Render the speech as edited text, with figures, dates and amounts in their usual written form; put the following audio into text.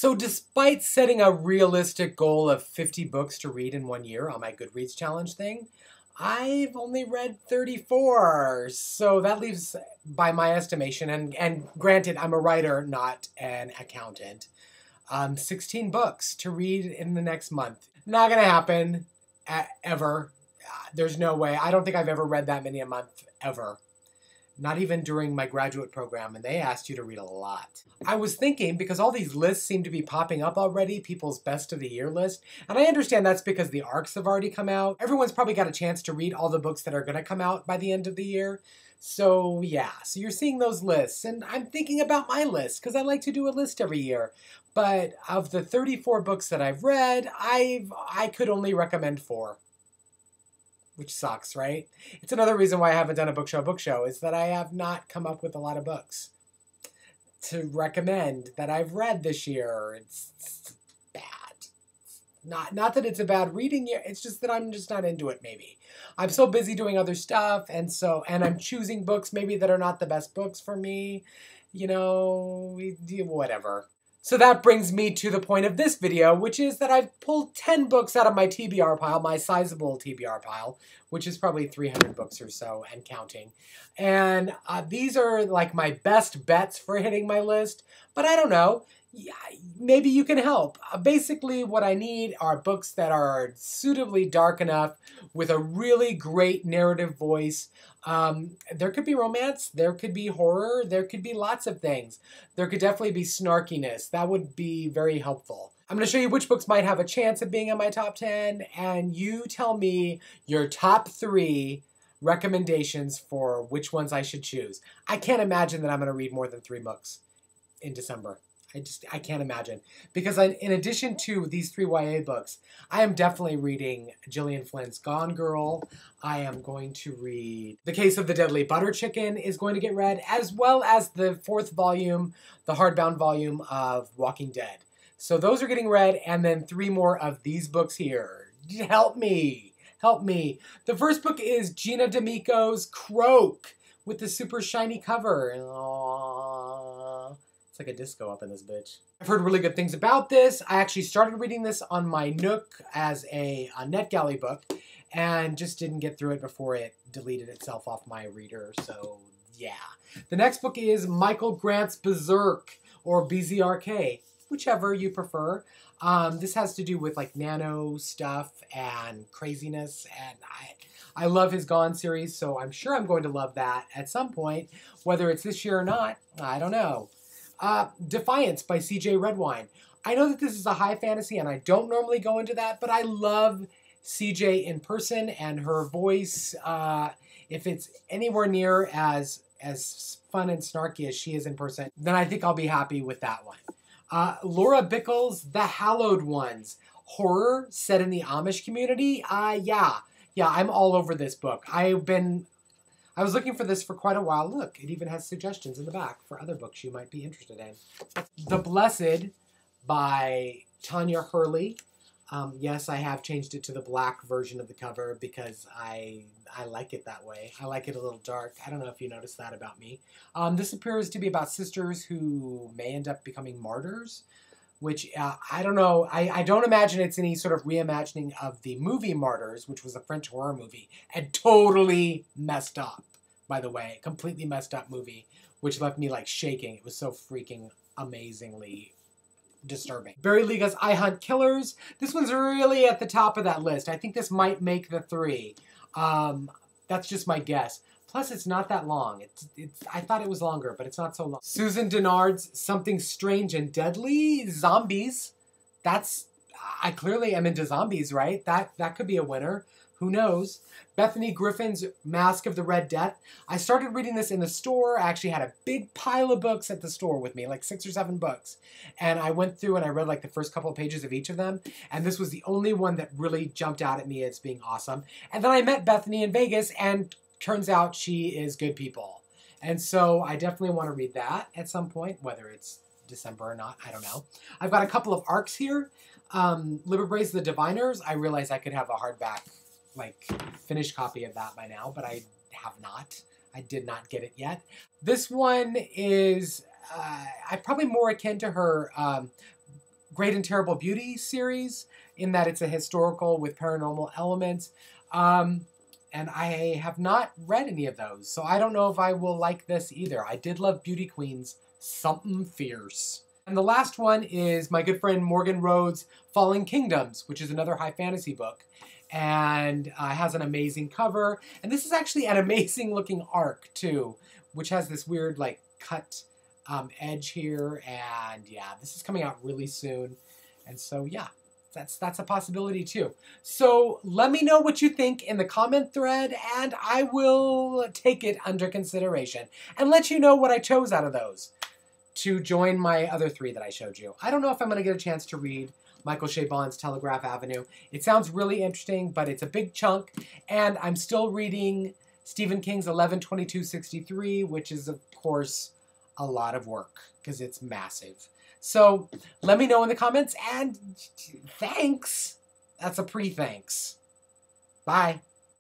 So despite setting a realistic goal of 50 books to read in 1 year on my Goodreads challenge thing, I've only read 34. So that leaves, by my estimation, and granted, I'm a writer, not an accountant, 16 books to read in the next month. Not gonna happen, ever. There's no way. I don't think I've ever read that many a month, ever. Not even during my graduate program, and they asked you to read a lot. I was thinking, because all these lists seem to be popping up already, people's best of the year list, and I understand that's because the ARCs have already come out. Everyone's probably got a chance to read all the books that are gonna come out by the end of the year. So yeah, so you're seeing those lists, and I'm thinking about my list, because I like to do a list every year. But of the 34 books that I've read, I could only recommend 4. Which sucks, right? It's another reason why I haven't done a book show, is that I have not come up with a lot of books to recommend that I've read this year. It's bad. Not that it's a bad reading year, it's just that I'm just not into it, maybe. I'm so busy doing other stuff, and I'm choosing books maybe that are not the best books for me. You know, whatever. So that brings me to the point of this video, which is that I've pulled 10 books out of my TBR pile, my sizable TBR pile, which is probably 300 books or so and counting. And these are like my best bets for hitting my list, but I don't know. Yeah, maybe you can help. Basically, what I need are books that are suitably dark enough with a really great narrative voice. There could be romance, there could be horror, there could be lots of things. There could definitely be snarkiness. That would be very helpful. I'm going to show you which books might have a chance of being in my top 10, and you tell me your top 3 recommendations for which ones I should choose. I can't imagine that I'm going to read more than 3 books in December. I can't imagine. Because in addition to these 3 YA books, I am definitely reading Gillian Flynn's Gone Girl. I am going to read The Case of the Deadly Butter Chicken is going to get read, as well as the 4th volume, the hardbound volume of Walking Dead. So those are getting read, and then 3 more of these books here. Help me. Help me. The first book is Gina D'Amico's Croak with the super shiny cover. Aww. It's like a disco up in this bitch. I've heard really good things about this. I actually started reading this on my Nook as a NetGalley book and just didn't get through it before it deleted itself off my reader, so yeah. The next book is Michael Grant's Berserk, or BZRK, whichever you prefer. This has to do with like nano stuff and craziness, and I love his Gone series, so I'm sure I'm going to love that at some point. Whether it's this year or not, I don't know. Defiance by C.J. Redwine. I know that this is a high fantasy, and I don't normally go into that, but I love C.J. in person, and her voice, if it's anywhere near as fun and snarky as she is in person, then I think I'll be happy with that one. Laura Bickle's The Hallowed Ones. Horror set in the Amish community. Yeah, I'm all over this book. I was looking for this for quite a while. Look, it even has suggestions in the back for other books you might be interested in. The Blessed by Tanya Hurley. Yes, I have changed it to the black version of the cover because I like it that way. I like it a little dark. I don't know if you noticed that about me. This appears to be about sisters who may end up becoming martyrs, which I don't know. I don't imagine it's any sort of reimagining of the movie Martyrs, which was a French horror movie, and totally messed up, by the way. Completely messed up movie, which left me like shaking. It was so freaking amazingly disturbing. Barry Liga's I Hunt Killers. This one's really at the top of that list. I think this might make the 3. That's just my guess. Plus, it's not that long. I thought it was longer, but it's not so long. Susan Dennard's Something Strange and Deadly. Zombies. I clearly am into zombies, right? That could be a winner. Who knows? Bethany Griffin's Mask of the Red Death. I started reading this in the store. I actually had a big pile of books at the store with me, like 6 or 7 books. And I went through and I read like the first couple of pages of each of them. And this was the only one that really jumped out at me as being awesome. And then I met Bethany in Vegas, and turns out she is good people. And so I definitely want to read that at some point, whether it's December or not, I don't know. I've got a couple of ARCs here. Liber the Diviners. I realize I could have a hardback, like, finished copy of that by now, but I have not. I did not get it yet. This one is, I'm probably more akin to her Great and Terrible Beauty series, in that it's a historical with paranormal elements. And I have not read any of those, so I don't know if I will like this either. I did love Beauty Queen's Something Fierce. And the last one is my good friend Morgan Rhodes' Fallen Kingdoms, which is another high fantasy book. And has an amazing cover. And this is actually an amazing looking arc, too, which has this weird, like, cut edge here. And yeah, this is coming out really soon. And so, yeah. That's a possibility too. So let me know what you think in the comment thread, and I will take it under consideration and let you know what I chose out of those to join my other 3 that I showed you. I don't know if I'm going to get a chance to read Michael Chabon's Telegraph Avenue. It sounds really interesting, but it's a big chunk, and I'm still reading Stephen King's 11/22/63, which is, of course, a lot of work because it's massive. So let me know in the comments, and thanks. That's a pre-thanks. Bye.